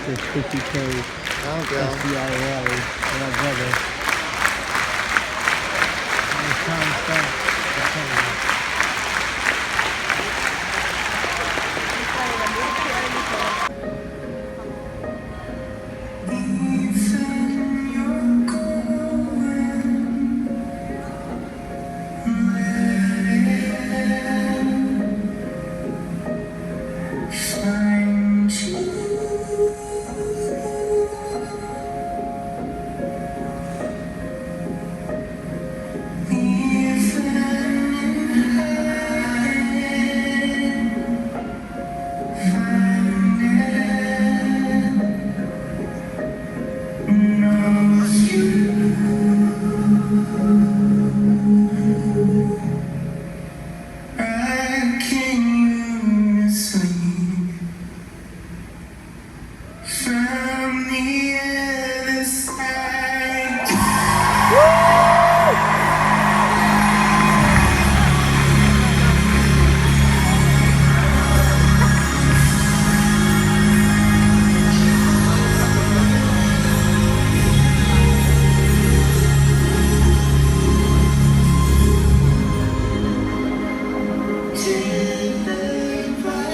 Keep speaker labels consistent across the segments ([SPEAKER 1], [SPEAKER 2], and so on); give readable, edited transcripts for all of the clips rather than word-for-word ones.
[SPEAKER 1] this 50K FBI rally with our brother. And it's time to start.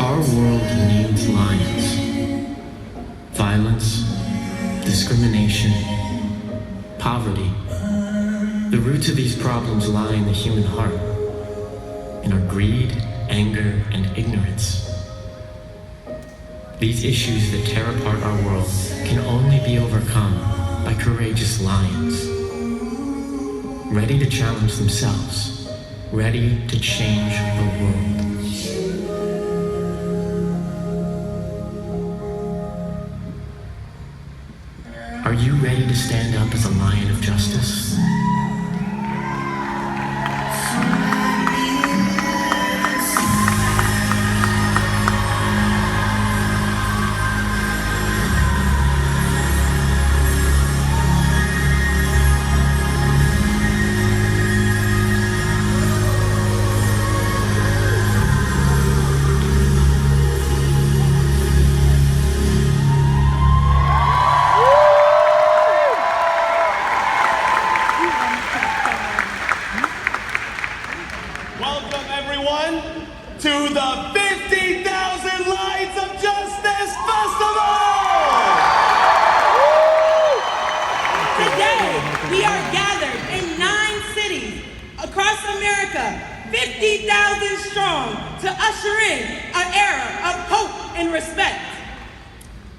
[SPEAKER 2] Our world needs lions. Violence, discrimination, poverty. The roots of these problems lie in the human heart, in our greed, anger, and ignorance. These issues that tear apart our world can only be overcome by courageous lions, ready to challenge themselves, ready to change the world. Are you ready to stand up as a lion of justice?
[SPEAKER 3] Welcome everyone to the 50,000 Lights of Justice Festival!
[SPEAKER 4] Today, we are gathered in 9 cities across America, 50,000 strong, to usher in an era of hope and respect.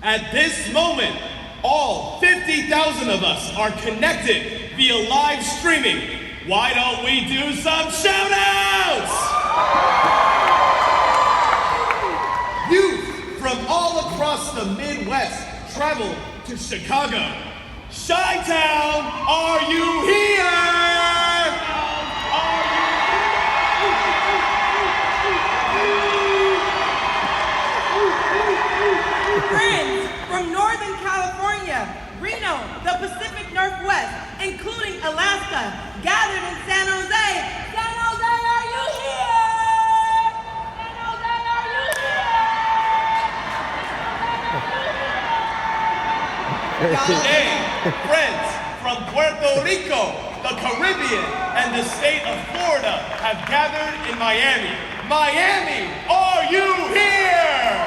[SPEAKER 3] At this moment, all 50,000 of us are connected via live streaming. Why don't we do some shout-outs? Youth from all across the Midwest travel to Chicago. Chi-Town, are you here?
[SPEAKER 4] Friends from Northern California, Reno, the Pacific Northwest, including Alaska, gathered in San Jose. San Jose, are you here? San Jose, are you here?
[SPEAKER 3] Today, friends from Puerto Rico, the Caribbean, and the state of Florida have gathered in Miami. Miami, are you here?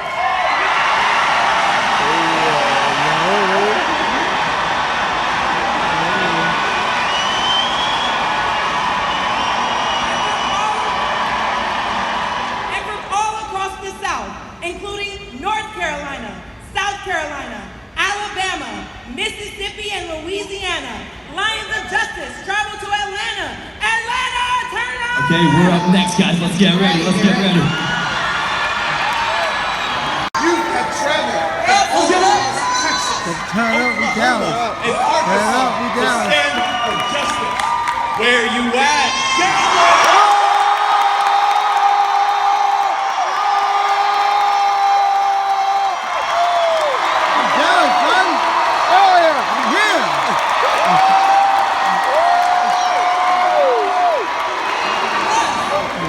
[SPEAKER 4] And from all across the South, including North Carolina, South Carolina, Alabama, Mississippi, and Louisiana, Lions of Justice travel to Atlanta. Atlanta, turn up!
[SPEAKER 5] Okay, we're up next, guys. Let's get ready. Let's get ready.
[SPEAKER 3] You have traveled from Texas,
[SPEAKER 1] Turn up, we down.
[SPEAKER 3] and Arkansas
[SPEAKER 1] we
[SPEAKER 3] to
[SPEAKER 1] down.
[SPEAKER 3] stand up for justice. Where you at? Gather!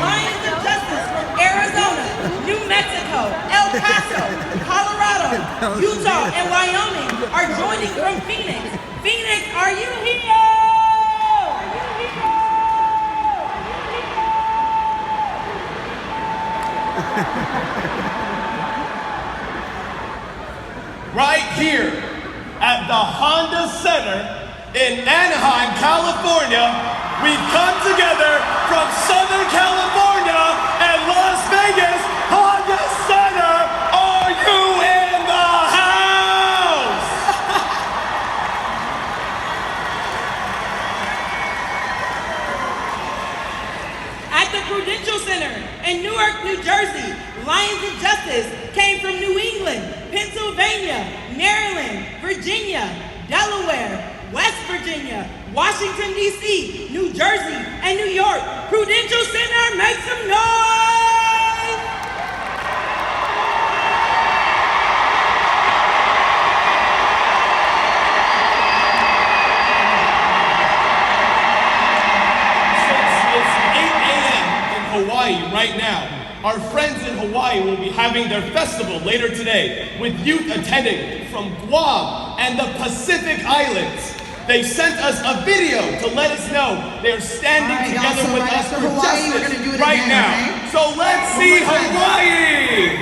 [SPEAKER 4] Lions of Justice from Arizona, New Mexico, El Paso, Colorado, Utah and Wyoming are joining from Phoenix. Phoenix, are you here? Are you here?
[SPEAKER 3] Right here at the Honda Center in Anaheim, California, we've come together from Southern California and Las Vegas. Honda Center, are you in the house?
[SPEAKER 4] At the Prudential Center in Newark, New Jersey, Lions of Justice came from New England, Pennsylvania, Maryland, Virginia, Delaware, West Virginia, Washington, D.C., New Jersey, and New York. Prudential Center, make some noise!
[SPEAKER 3] Since it's 8 a.m. in Hawaii right now, our friends in Hawaii will be having their festival later today with youth attending from Guam and the Pacific Islands. They sent us a video to let us know they're standing together with us for justice right now. So let's see Hawaii!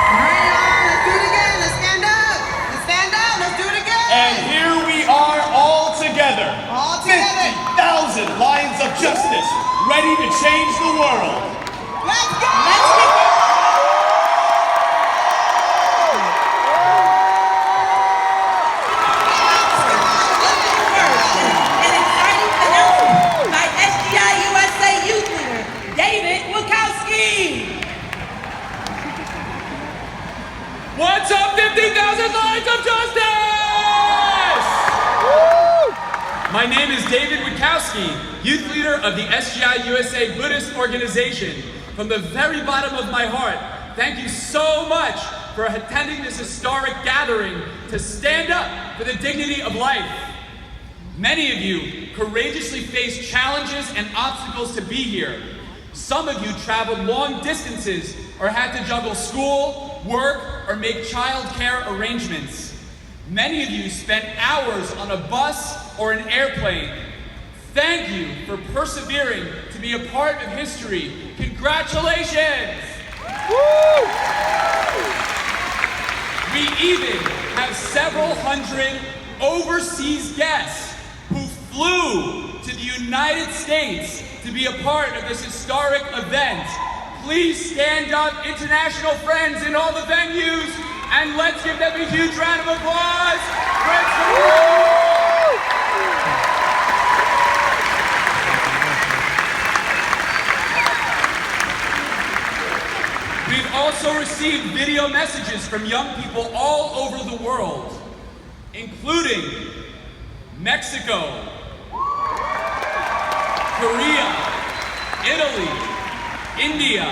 [SPEAKER 6] All right, y'all, let's do it again. Let's stand up. Let's stand up. Let's do it again.
[SPEAKER 3] And here we are all together.
[SPEAKER 6] All together.
[SPEAKER 3] 50,000 Lions of Justice ready to change the world.
[SPEAKER 6] Let's go.
[SPEAKER 4] Let's kick it. An exciting announcement by SGI USA Youth Leader David Wachowski.
[SPEAKER 5] What's up, 50,000 Lions of Justice? My name is David Wachowski, youth leader of the SGI USA Buddhist organization. From the very bottom of my heart, thank you so much for attending this historic gathering to stand up for the dignity of life. Many of you courageously faced challenges and obstacles to be here. Some of you traveled long distances or had to juggle school, work, or make childcare arrangements. Many of you spent hours on a bus or an airplane. Thank you for persevering to be a part of history. Congratulations! Woo! We even have several hundred overseas guests who flew to the United States to be a part of this historic event. Please stand up, international friends in all the venues, and let's give them a huge round of applause. Friends from the world. We've also received video messages from young people all over the world, including Mexico, Korea, Italy, India,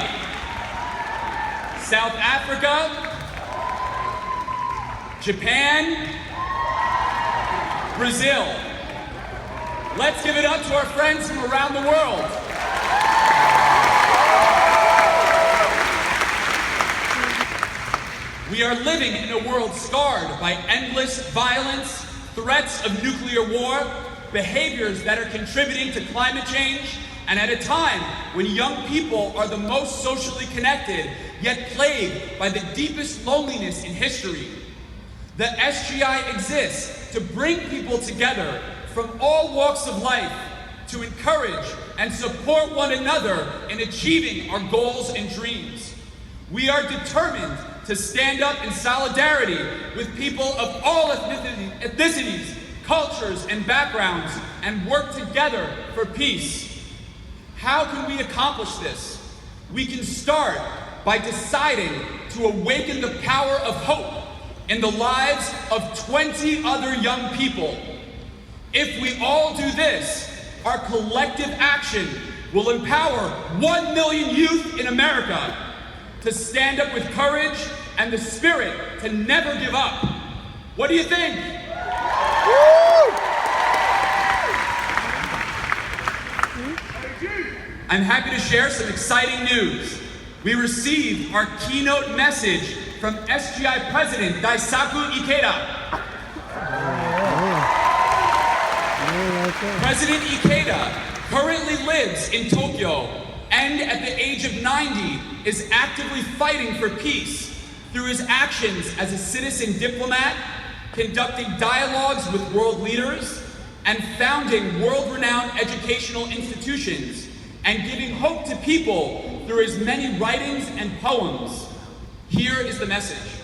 [SPEAKER 5] South Africa, Japan, Brazil. Let's give it up to our friends from around the world. We are living in a world scarred by endless violence, threats of nuclear war, behaviors that are contributing to climate change, and at a time when young people are the most socially connected, yet plagued by the deepest loneliness in history. The SGI exists to bring people together from all walks of life, to encourage and support one another in achieving our goals and dreams. We are determined to stand up in solidarity with people of all ethnicities, cultures, and backgrounds, and work together for peace. How can we accomplish this? We can start by deciding to awaken the power of hope in the lives of 20 other young people. If we all do this, our collective action will empower 1 million youth in America to stand up with courage and the spirit to never give up. What do you think? I'm happy to share some exciting news. We received our keynote message from SGI President Daisaku Ikeda. President Ikeda currently lives in Tokyo and at the age of 90 is actively fighting for peace through his actions as a citizen diplomat, conducting dialogues with world leaders, and founding world-renowned educational institutions, and giving hope to people through his many writings and poems. Here is the message.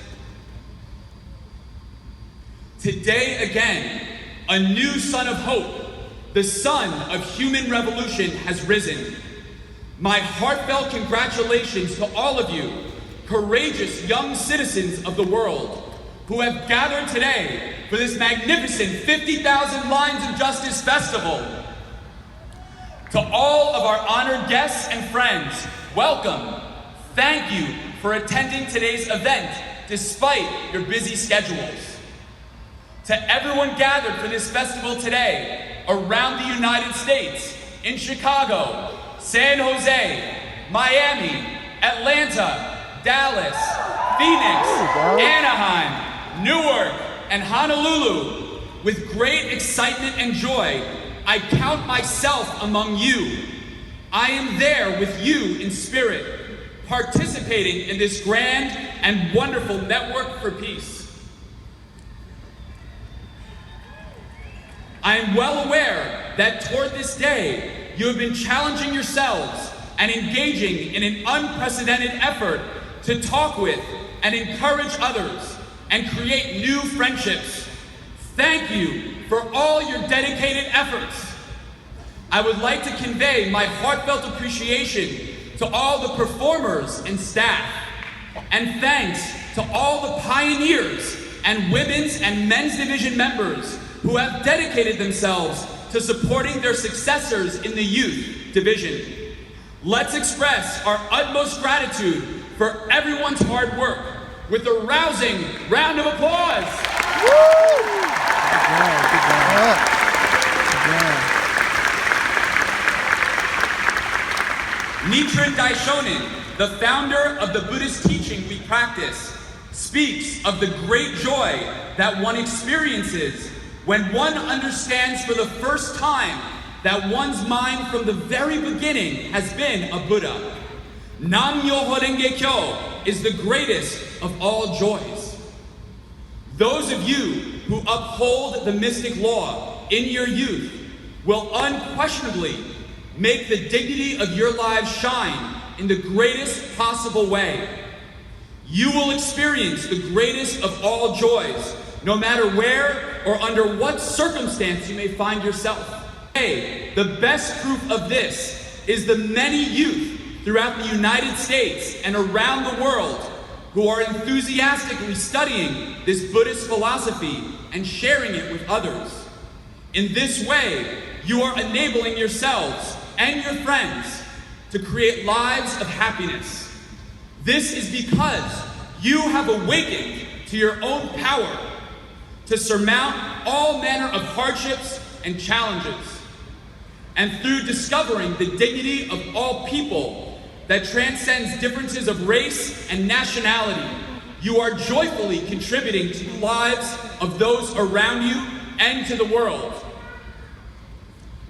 [SPEAKER 5] Today again, a new sun of hope, the sun of human revolution has risen. My heartfelt congratulations to all of you, courageous young citizens of the world, who have gathered today for this magnificent 50,000 Lines of Justice Festival. To all of our honored guests and friends, welcome. Thank you for attending today's event despite your busy schedules. To everyone gathered for this festival today around the United States, in Chicago, San Jose, Miami, Atlanta, Dallas, Phoenix, Anaheim, Newark, and Honolulu, with great excitement and joy, I count myself among you. I am there with you in spirit, participating in this grand and wonderful network for peace. I am well aware that toward this day, you have been challenging yourselves and engaging in an unprecedented effort to talk with and encourage others and create new friendships. Thank you for all your dedicated efforts. I would like to convey my heartfelt appreciation to all the performers and staff, and thanks to all the pioneers and women's and men's division members who have dedicated themselves to supporting their successors in the youth division. Let's express our utmost gratitude for everyone's hard work with a rousing round of applause. Nichiren Daishonin, the founder of the Buddhist teaching we practice, speaks of the great joy that one experiences when one understands for the first time that one's mind from the very beginning has been a Buddha. Nam Myoho Renge Kyo is the greatest of all joys. Those of you who uphold the mystic law in your youth will unquestionably make the dignity of your lives shine in the greatest possible way. You will experience the greatest of all joys, no matter where or under what circumstance you may find yourself. Hey, the best proof of this is the many youth throughout the United States and around the world who are enthusiastically studying this Buddhist philosophy and sharing it with others. In this way, you are enabling yourselves and your friends to create lives of happiness. This is because you have awakened to your own power to surmount all manner of hardships and challenges. And through discovering the dignity of all people that transcends differences of race and nationality, you are joyfully contributing to the lives of those around you and to the world.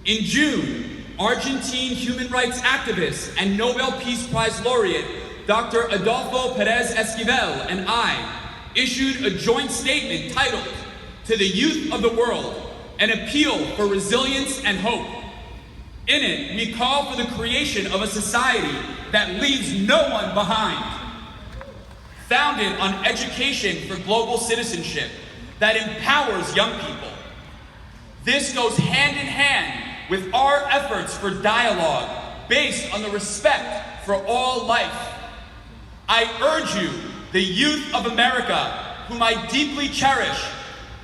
[SPEAKER 5] In June, Argentine human rights activist and Nobel Peace Prize laureate Dr. Adolfo Perez Esquivel and I issued a joint statement titled, "To the Youth of the World, an Appeal for Resilience and Hope." In it, we call for the creation of a society that leaves no one behind, founded on education for global citizenship that empowers young people. This goes hand in hand with our efforts for dialogue based on the respect for all life. I urge you, the youth of America, whom I deeply cherish,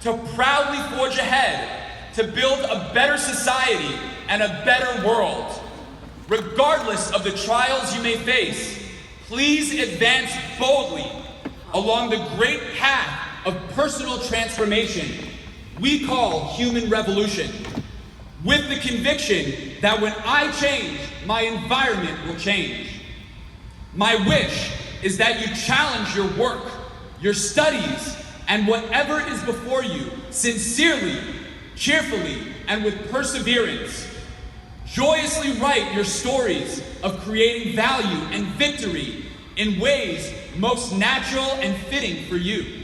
[SPEAKER 5] to proudly forge ahead to build a better society and a better world. Regardless of the trials you may face, please advance boldly along the great path of personal transformation we call human revolution, with the conviction that when I change, my environment will change. My wish is that you challenge your work your studies, and whatever is before you sincerely, cheerfully, and with perseverance. Joyously write your stories of creating value and victory in ways most natural and fitting for you.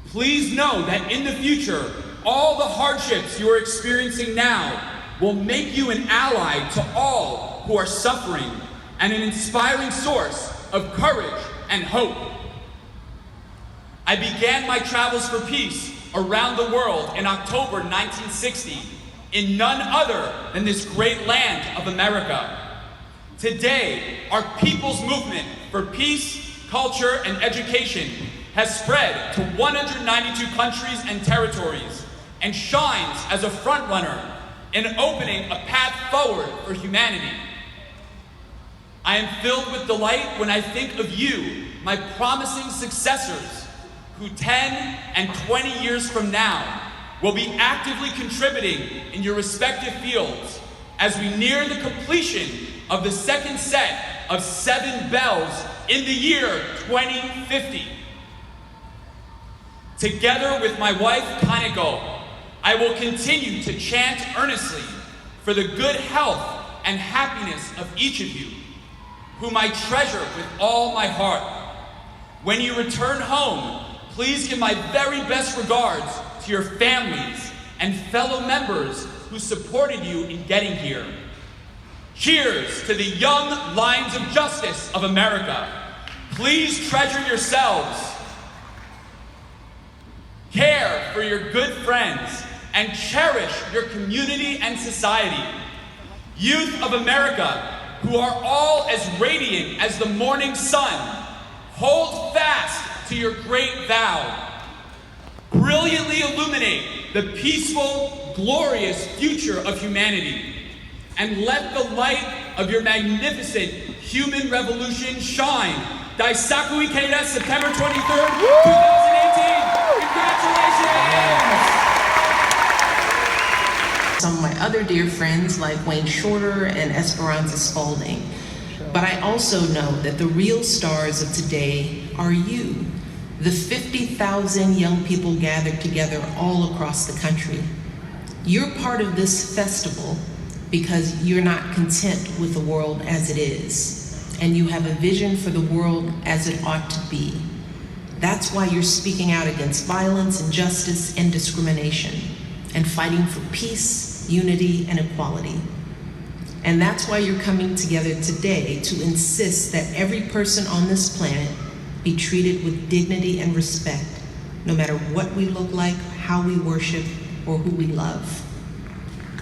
[SPEAKER 5] Please know that in the future, all the hardships you are experiencing now will make you an ally to all who are suffering and an inspiring source of courage and hope. I began my travels for peace around the world in October 1960 in none other than this great land of America. Today, our people's movement for peace, culture, and education has spread to 192 countries and territories and shines as a frontrunner in opening a path forward for humanity. I am filled with delight when I think of you, my promising successors, who 10 and 20 years from now will be actively contributing in your respective fields as we near the completion of the second set of 7 bells in the year 2050. Together with my wife, Kaneko, I will continue to chant earnestly for the good health and happiness of each of you, whom I treasure with all my heart. When you return home, please give my very best regards to your families and fellow members who supported you in getting here. Cheers to the young Lions of Justice of America. Please treasure yourselves, care for your good friends, and cherish your community and society. Youth of America, who are all as radiant as the morning sun, hold fast to your great vow. Brilliantly illuminate the peaceful, glorious future of humanity, and let the light of your magnificent human revolution shine. Daisaku Ikeda, September 23rd, 2018. Congratulations!
[SPEAKER 7] Some of my other dear friends like Wayne Shorter and Esperanza Spalding. But I also know that the real stars of today are you, the 50,000 young people gathered together all across the country. You're part of this festival because you're not content with the world as it is, and you have a vision for the world as it ought to be. That's why you're speaking out against violence, injustice, and discrimination, and fighting for peace, unity, and equality. And that's why you're coming together today to insist that every person on this planet be treated with dignity and respect, no matter what we look like, how we worship, or who we love.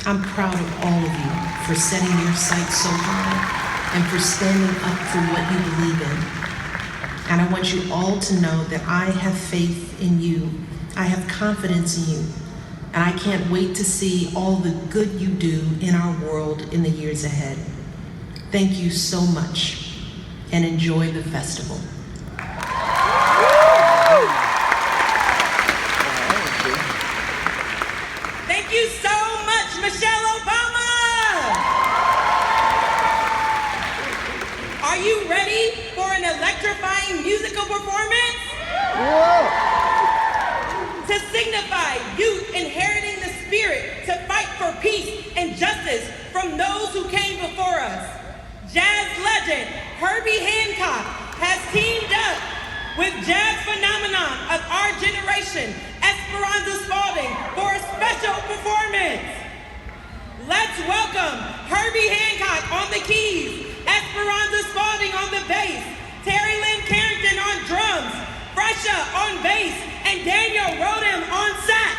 [SPEAKER 7] I'm proud of all of you for setting your sights so high and for standing up for what you believe in. And I want you all to know that I have faith in you. I have confidence in you. And I can't wait to see all the good you do in our world in the years ahead. Thank you so much, and enjoy the festival.
[SPEAKER 4] Thank you so much, Michelle Obama! Are you ready for an electrifying musical performance? To signify youth inheriting the spirit to fight for peace and justice from those who came before us, jazz legend Herbie Hancock has teamed up with jazz phenomenon of our generation, Esperanza Spalding, for a special performance. Let's welcome Herbie Hancock on the keys, Esperanza Spalding on the bass, Terry Lynn Carrington on drums, Fresha on bass, and Daniel Rodham on sax.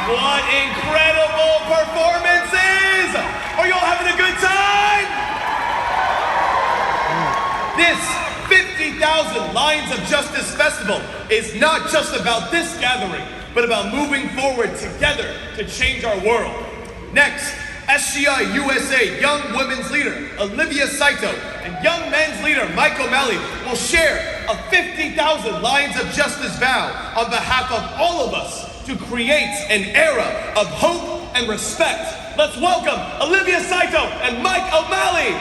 [SPEAKER 3] What incredible performances! Are y'all having a good time? This 50,000 Lions of Justice Festival is not just about this gathering, but about moving forward together to change our world. Next, SGI USA Young Women's Leader Olivia Saito and Young Men's Leader Mike O'Malley will share a 50,000 Lions of Justice vow on behalf of all of us to create an era of hope and respect. Let's welcome Olivia Saito and Mike O'Malley.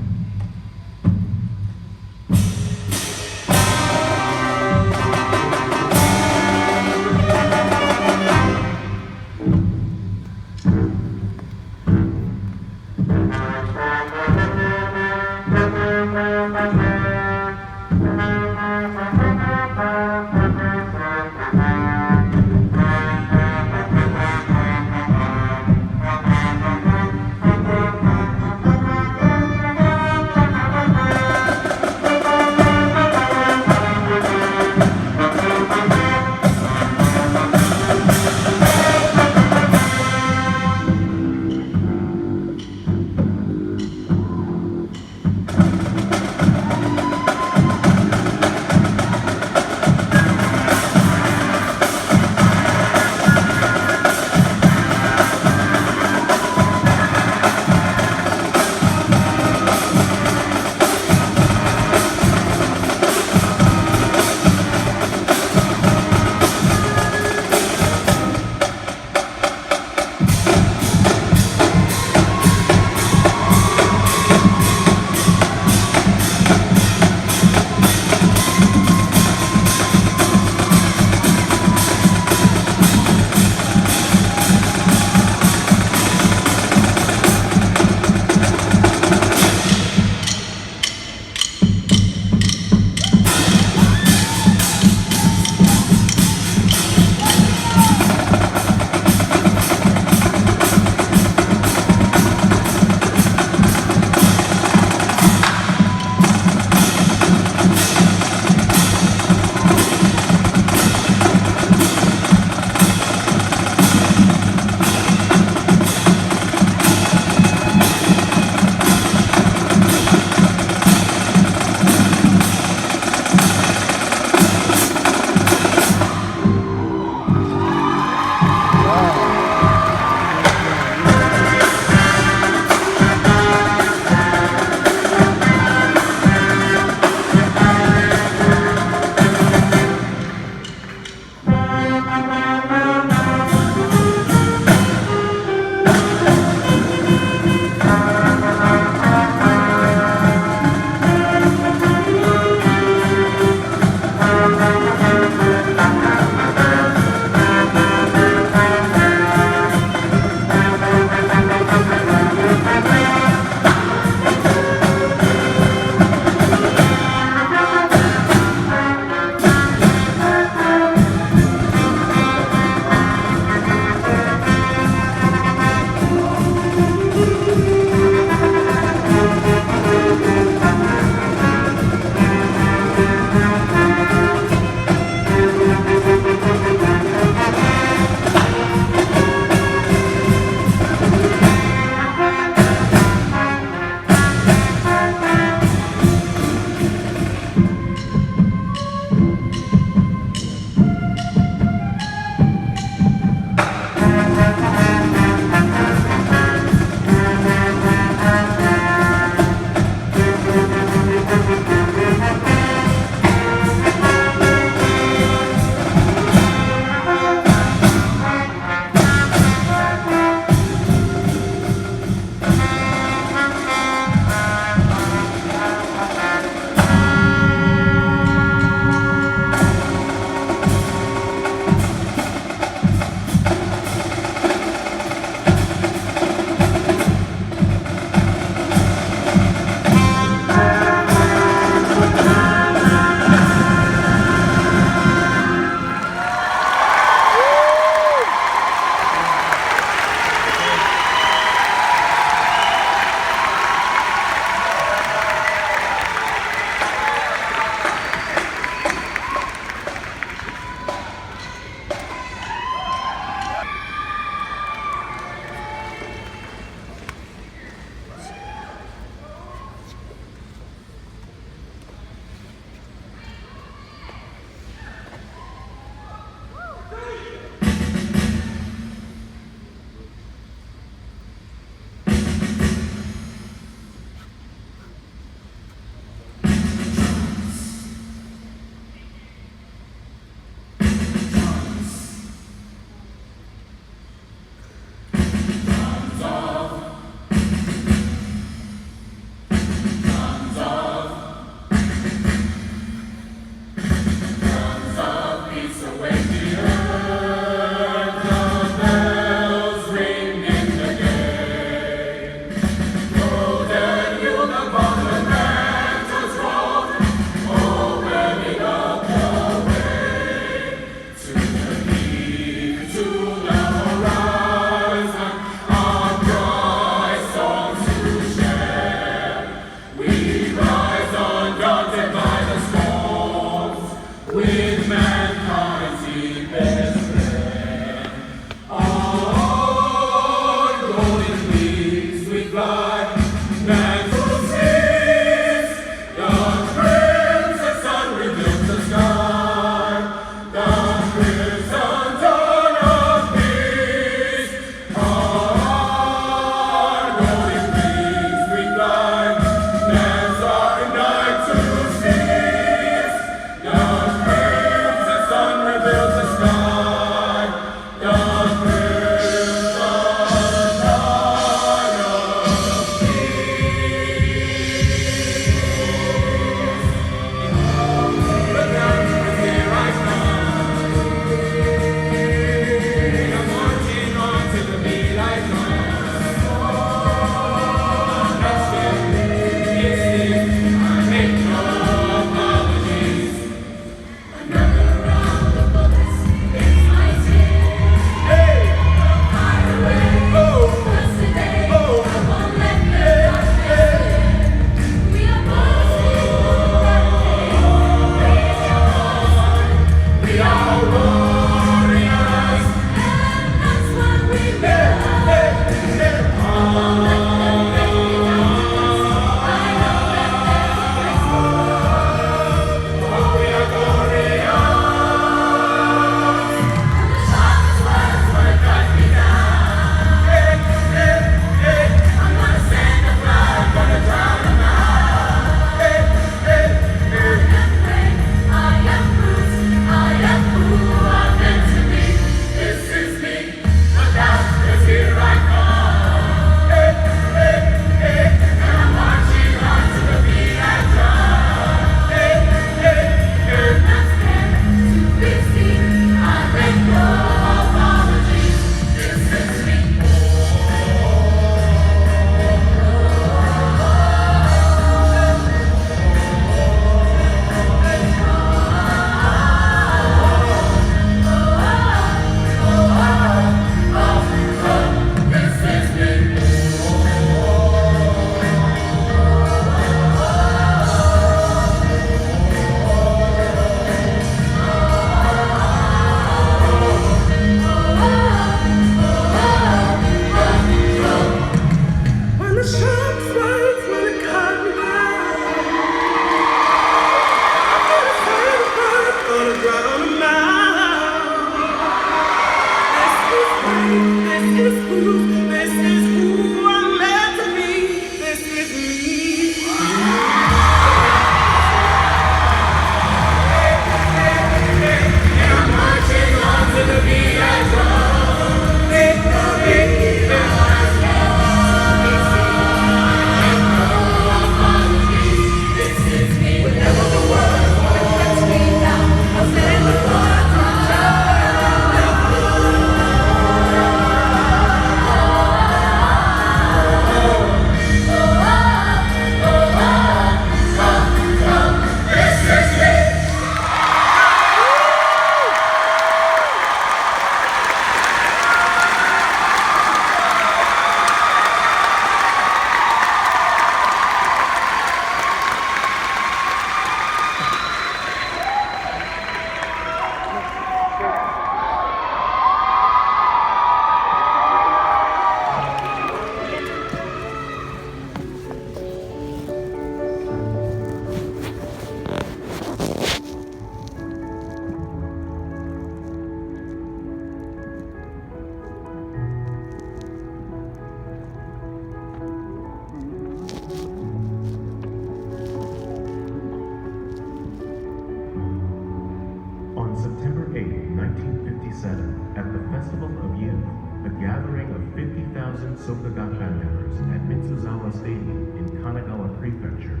[SPEAKER 8] Soka Gakkai members at Mitsuzawa Stadium in Kanagawa Prefecture,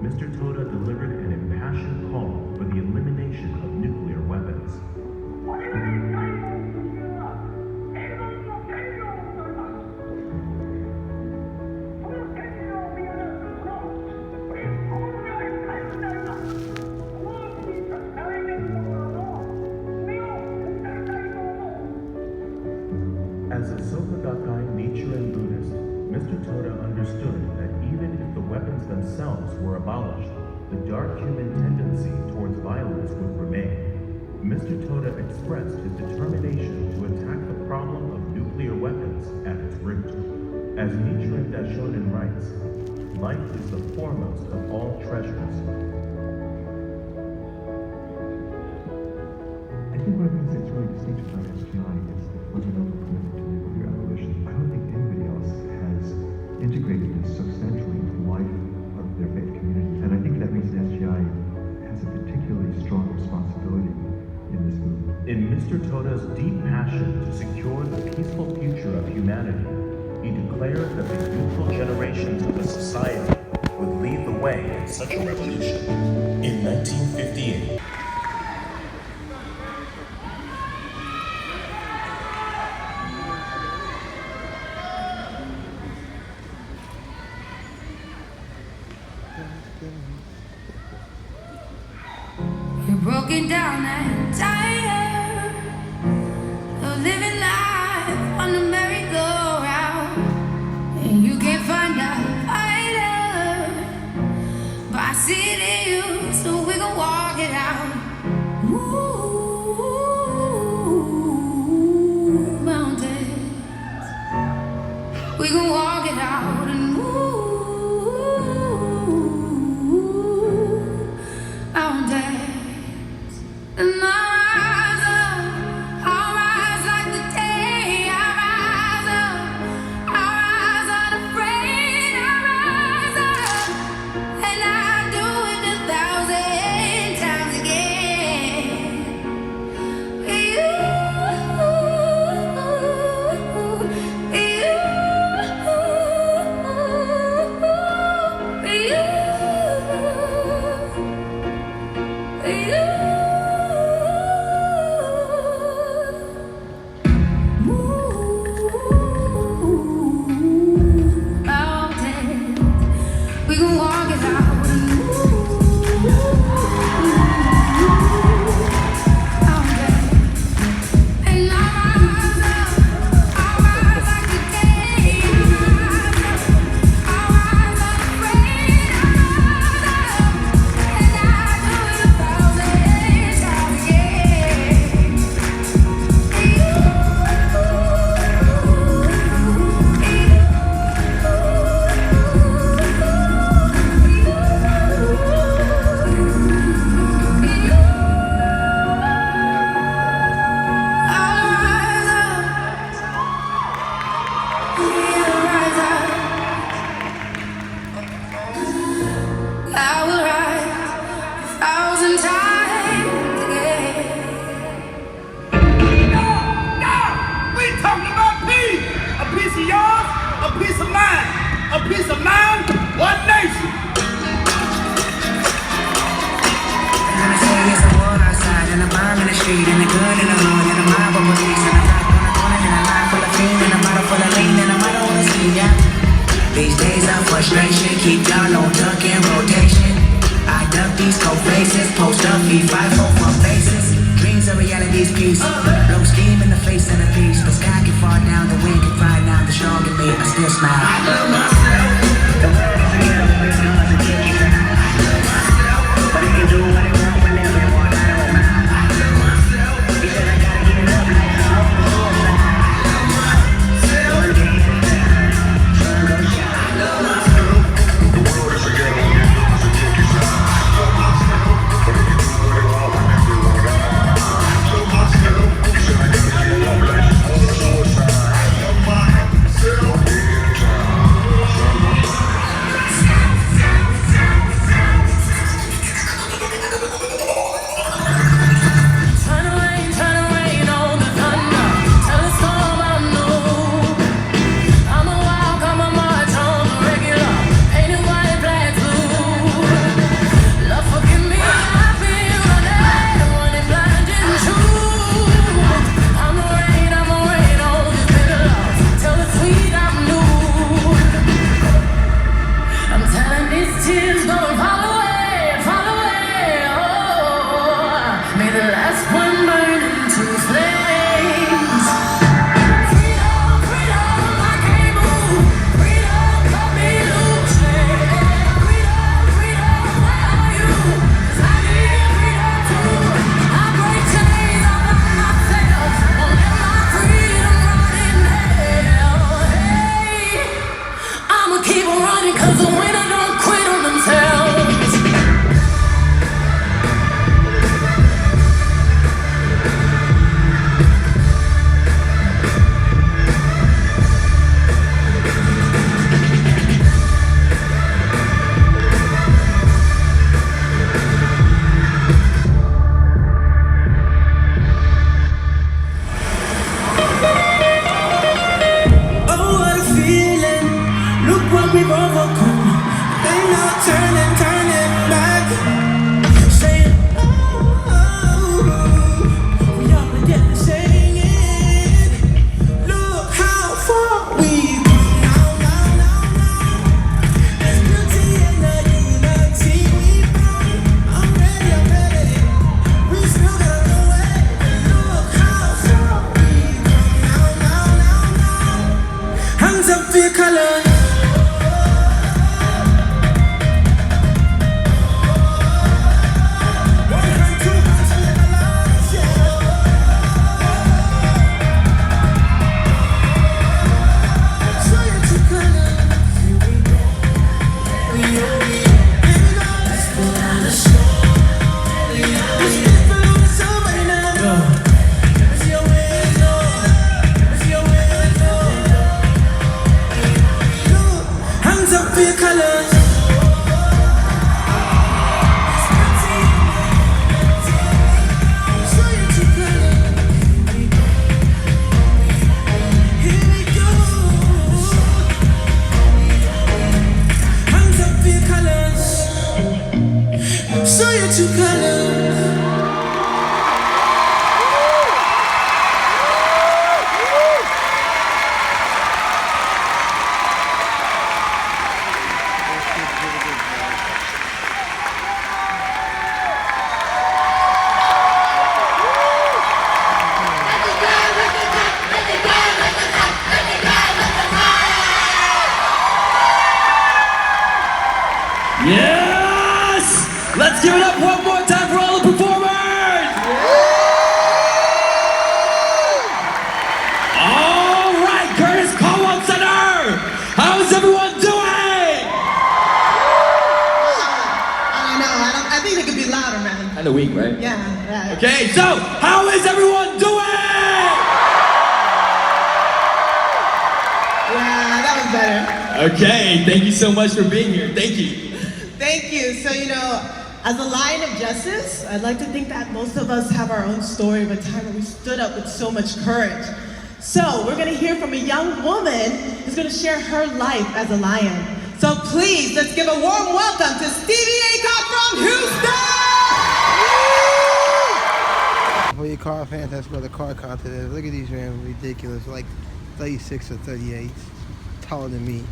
[SPEAKER 8] Mr. Toda delivered an impassioned call for the elimination of nuclear weapons. As a Soka Gakkai Nichiren Buddhist, Mr. Toda understood that even if the weapons themselves were abolished, the dark human tendency towards violence would remain. Mr. Toda expressed his determination to attack the problem of nuclear weapons at its root. As Nichiren Daishonin writes, life is the foremost of all treasures.
[SPEAKER 9] I think one of the things that's really distinctive about SGI is the fundamental commitment to nuclear abolition. I don't think anybody else has integrated this substantially into the life of their faith community. And I think that means that SGI has a particularly strong responsibility in this movement.
[SPEAKER 8] In Mr. Toda's deep passion to secure the peaceful future of humanity, he declared that the youthful generations of a society would lead the way in such a revolution in 1958.
[SPEAKER 10] You're broken down and tired of living life on the merry-go-round, and you can't find a fighter, but I see it in you, so we gon' walk it out. Move mountains, we gon' walk it out and move mountains. And I'll rise like the day. I'll rise unafraid. I'll rise up, and I'll do it 1,000 times again. We gon' walk it out and move mountains. And I'll rise like the day. I'll rise unafraid. I'll rise up, and I'll do it 1,000 times again. I will rise 1,000 times again.
[SPEAKER 3] We talking about peace. A piece of yours, a piece of mine. A piece of mine, one nation.
[SPEAKER 11] And I say it's a war outside, and a bomb in the street, and a gun in the hood, and a mob of police, and a rock on the corner, and a line full of fiend, and a bottle full of lean, and a motto on the scene, yeah. These days of frustration keep y'all on duck in rotation. I duck these cold faces, post up, feed 5-4 from faces. Dreams of reality's peace. Blow steam in the face and the peace. The sky can fall down, the wind can cry down, the strong in me, I still smile. I love myself. The world is together, it's hard to take you down. I love myself. But they can do what they want when everyone I don't mind. I love myself. He said I gotta get it up like I'm on the suicide. I love myself. One day at a time, sun gon' shine. I love myself. The world is together, it's hard to take you down. I love myself. But they can do what they want when everyone I love myself. He said I gotta get it up like I'm on the suicide. I love myself. One day at a time. we've overcome. Ain't no turning back. Saying, oh, we ought to get to saying it. Look how far we've come now. There's beauty in the unity we've found. I'm ready. We still got the way. Look how far we've come now. Hands up for your colors. Hands up for your colors. Here we go. Hands up for your colors. Show your true colors.
[SPEAKER 12] Yes! Let's give it up one more time for all the performers! All right, Curtis Caldwell Center! How's everyone doing?
[SPEAKER 6] I don't know. I think it could be louder, man.
[SPEAKER 12] Kind of weak, right?
[SPEAKER 6] Yeah.
[SPEAKER 12] Okay, so how is everyone doing?
[SPEAKER 6] Yeah, that was better.
[SPEAKER 12] Okay, thank you so much for being here. Thank you.
[SPEAKER 6] Thank you. So, as a Lion of Justice, I'd like to think that most of us have our own story of a time when we stood up with so much courage. So, we're going to hear from a young woman who's going to share her life as a lion. So please, let's give a warm welcome to Stevie Aycock from Houston!
[SPEAKER 1] For your car fans, that's where the car contest is. Look at these man, ridiculous, like 36 or 38, taller than me.